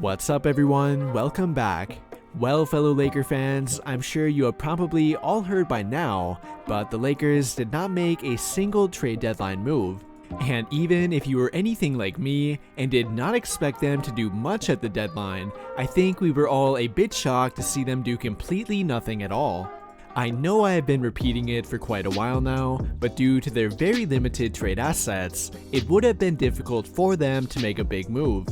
What's up everyone, welcome back. Well, fellow Laker fans, I'm sure you have probably all heard by now, but the Lakers did not make a single trade deadline move. And even if you were anything like me and did not expect them to do much at the deadline, I think we were all a bit shocked to see them do completely nothing at all. I know I have been repeating it for quite a while now, but due to their very limited trade assets, it would have been difficult for them to make a big move.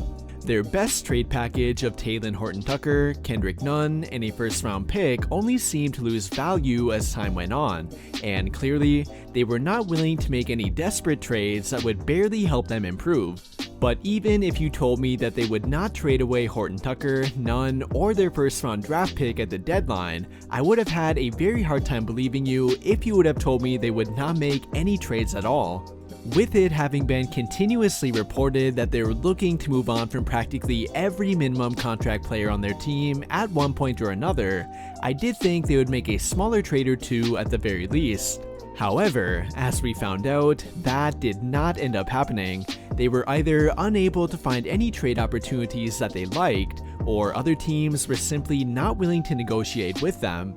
Their best trade package of Talen Horton-Tucker, Kendrick Nunn, and a first-round pick only seemed to lose value as time went on, and clearly, they were not willing to make any desperate trades that would barely help them improve. But even if you told me that they would not trade away Horton-Tucker, Nunn, or their first-round draft pick at the deadline, I would have had a very hard time believing you if you would have told me they would not make any trades at all. With it having been continuously reported that they were looking to move on from practically every minimum contract player on their team at one point or another, I did think they would make a smaller trade or two at the very least. However, as we found out, that did not end up happening. They were either unable to find any trade opportunities that they liked, or other teams were simply not willing to negotiate with them.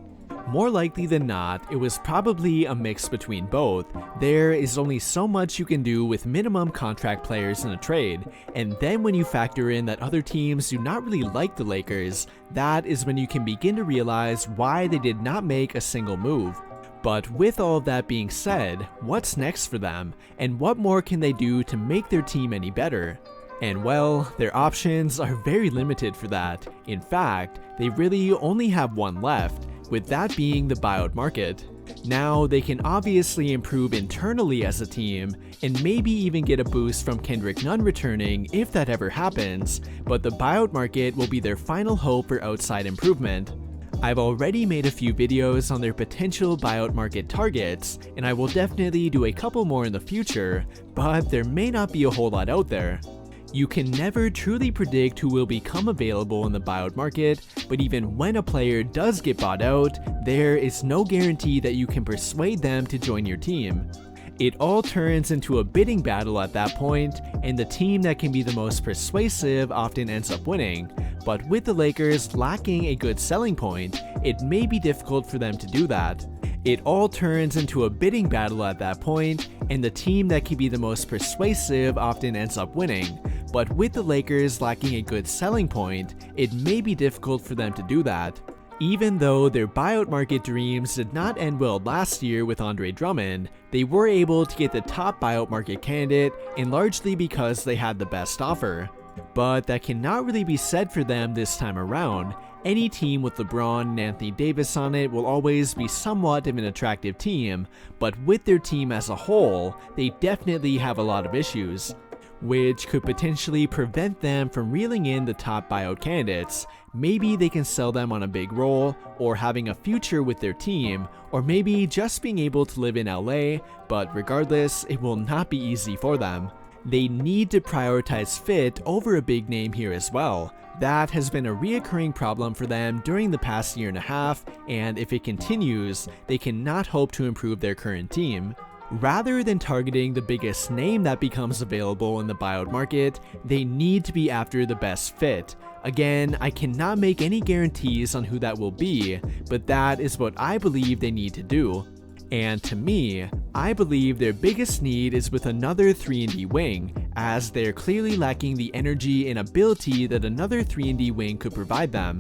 More likely than not, it was probably a mix between both. There is only so much you can do with minimum contract players in a trade, and then when you factor in that other teams do not really like the Lakers, that is when you can begin to realize why they did not make a single move. But with all of that being said, what's next for them, and what more can they do to make their team any better? And well, their options are very limited for that. In fact, they really only have one left, with that being the buyout market. Now, they can obviously improve internally as a team, and maybe even get a boost from Kendrick Nunn returning if that ever happens, but the buyout market will be their final hope for outside improvement. I've already made a few videos on their potential buyout market targets, and I will definitely do a couple more in the future, but there may not be a whole lot out there. You can never truly predict who will become available in the buyout market, but even when a player does get bought out, there is no guarantee that you can persuade them to join your team. It all turns into a bidding battle at that point, and the team that can be the most persuasive often ends up winning. But with the Lakers lacking a good selling point, it may be difficult for them to do that. It all turns into a bidding battle at that point, and the team that can be the most persuasive often ends up winning. But with the Lakers lacking a good selling point, it may be difficult for them to do that. Even though their buyout market dreams did not end well last year with Andre Drummond, they were able to get the top buyout market candidate, and largely because they had the best offer. But that cannot really be said for them this time around. Any team with LeBron and Anthony Davis on it will always be somewhat of an attractive team, but with their team as a whole, they definitely have a lot of issues, which could potentially prevent them from reeling in the top buyout candidates. Maybe they can sell them on a big role, or having a future with their team, or maybe just being able to live in LA, but regardless, it will not be easy for them. They need to prioritize fit over a big name here as well. That has been a reoccurring problem for them during the past year and a half, and if it continues, they cannot hope to improve their current team. Rather than targeting the biggest name that becomes available in the buyout market, they need to be after the best fit. Again, I cannot make any guarantees on who that will be, but that is what I believe they need to do. And to me, I believe their biggest need is with another 3-and-D wing, as they are clearly lacking the energy and ability that another 3-and-D wing could provide them.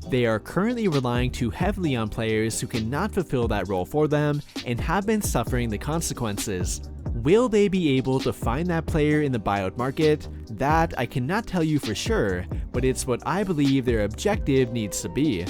They are currently relying too heavily on players who cannot fulfill that role for them and have been suffering the consequences. Will they be able to find that player in the buyout market? That I cannot tell you for sure, but it's what I believe their objective needs to be.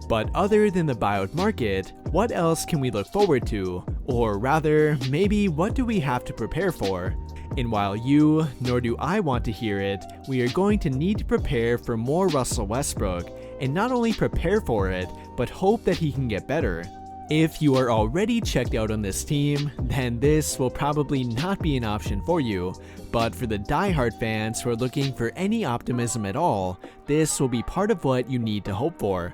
But other than the buyout market, what else can we look forward to? Or rather, maybe what do we have to prepare for? And while you, nor do I want to hear it, we are going to need to prepare for more Russell Westbrook, and not only prepare for it, but hope that he can get better. If you are already checked out on this team, then this will probably not be an option for you, but for the diehard fans who are looking for any optimism at all, this will be part of what you need to hope for.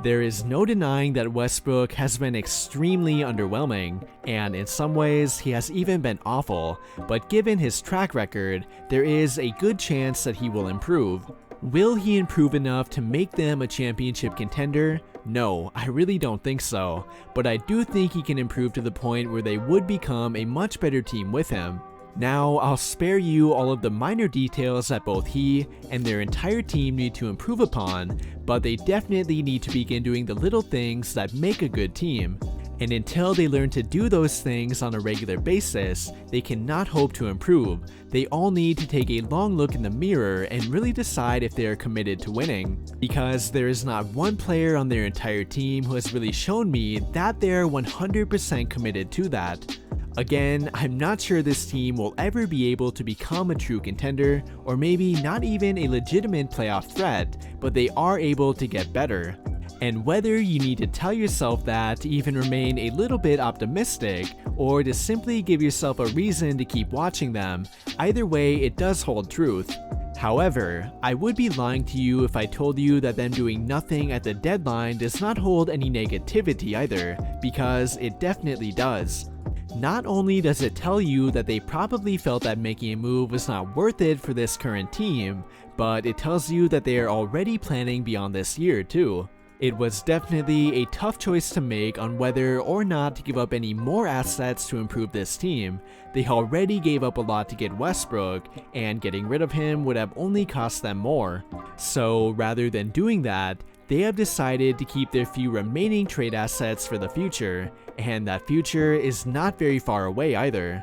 There is no denying that Westbrook has been extremely underwhelming, and in some ways he has even been awful, but given his track record, there is a good chance that he will improve. Will he improve enough to make them a championship contender? No, I really don't think so, but I do think he can improve to the point where they would become a much better team with him. Now, I'll spare you all of the minor details that both he and their entire team need to improve upon, but they definitely need to begin doing the little things that make a good team. And until they learn to do those things on a regular basis, they cannot hope to improve. They all need to take a long look in the mirror and really decide if they are committed to winning. Because there is not one player on their entire team who has really shown me that they are 100% committed to that. Again, I'm not sure this team will ever be able to become a true contender, or maybe not even a legitimate playoff threat, but they are able to get better. And whether you need to tell yourself that to even remain a little bit optimistic, or to simply give yourself a reason to keep watching them, either way it does hold truth. However, I would be lying to you if I told you that them doing nothing at the deadline does not hold any negativity either, because it definitely does. Not only does it tell you that they probably felt that making a move was not worth it for this current team, but it tells you that they are already planning beyond this year too. It was definitely a tough choice to make on whether or not to give up any more assets to improve this team. They already gave up a lot to get Westbrook, and getting rid of him would have only cost them more. So rather than doing that, they have decided to keep their few remaining trade assets for the future, and that future is not very far away either.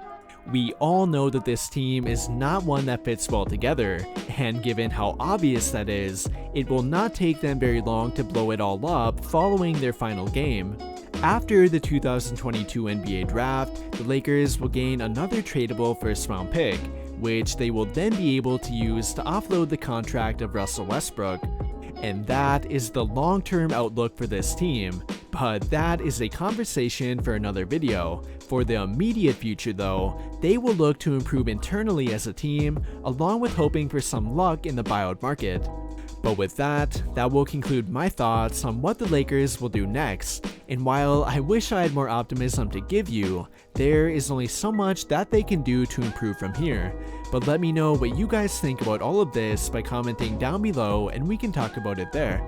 We all know that this team is not one that fits well together, and given how obvious that is, it will not take them very long to blow it all up following their final game. After the 2022 NBA Draft, the Lakers will gain another tradable first-round pick, which they will then be able to use to offload the contract of Russell Westbrook. And that is the long-term outlook for this team, but that is a conversation for another video. For the immediate future though, they will look to improve internally as a team, along with hoping for some luck in the buyout market. But with that will conclude my thoughts on what the Lakers will do next. And while I wish I had more optimism to give you, there is only so much that they can do to improve from here. But let me know what you guys think about all of this by commenting down below and we can talk about it there.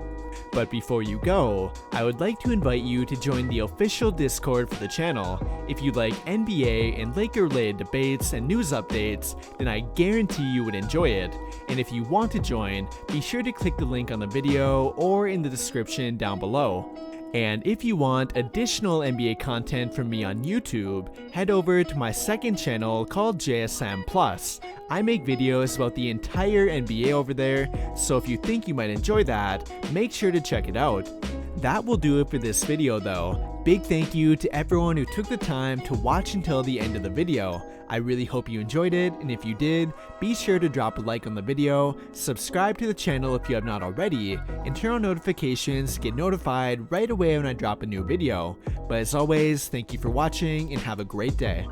But before you go, I would like to invite you to join the official Discord for the channel. If you like NBA and Laker-related debates and news updates, then I guarantee you would enjoy it. And if you want to join, be sure to click the link on the video or in the description down below. And if you want additional NBA content from me on YouTube, head over to my second channel called JSM Plus. I make videos about the entire NBA over there, so if you think you might enjoy that, make sure to check it out. That will do it for this video though. Big thank you to everyone who took the time to watch until the end of the video. I really hope you enjoyed it, and if you did, be sure to drop a like on the video, subscribe to the channel if you have not already, and turn on notifications to get notified right away when I drop a new video. But as always, thank you for watching and have a great day.